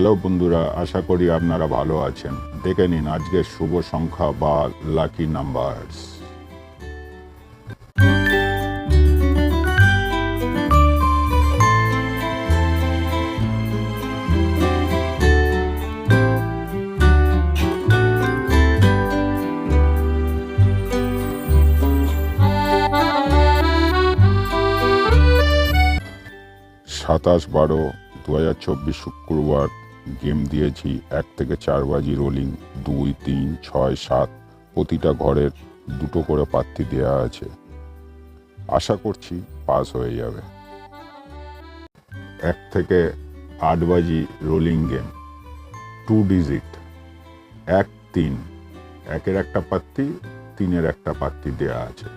Hello বন্ধুরা, আশা করি আপনারা ভালো আছেন। দেখে নিন আজকের শুভ সংখ্যা বা লাকি নাম্বারস। সাতাশ 12/2024 শুক্রবার গেম দিয়েছি 1 থেকে 4 বাজি রোলিং 2, 3, 6, 7 প্রতিটা ঘরের 2টো করে প্রার্থী দেওয়া আছে। আশা করছি পাস হয়ে যাবে। 1 থেকে 8 বাজি রোলিং গেম 2 ডিজিট 1, 3 1-এর একটা প্রার্থী 3-এর একটা প্রার্থী দেওয়া আছে।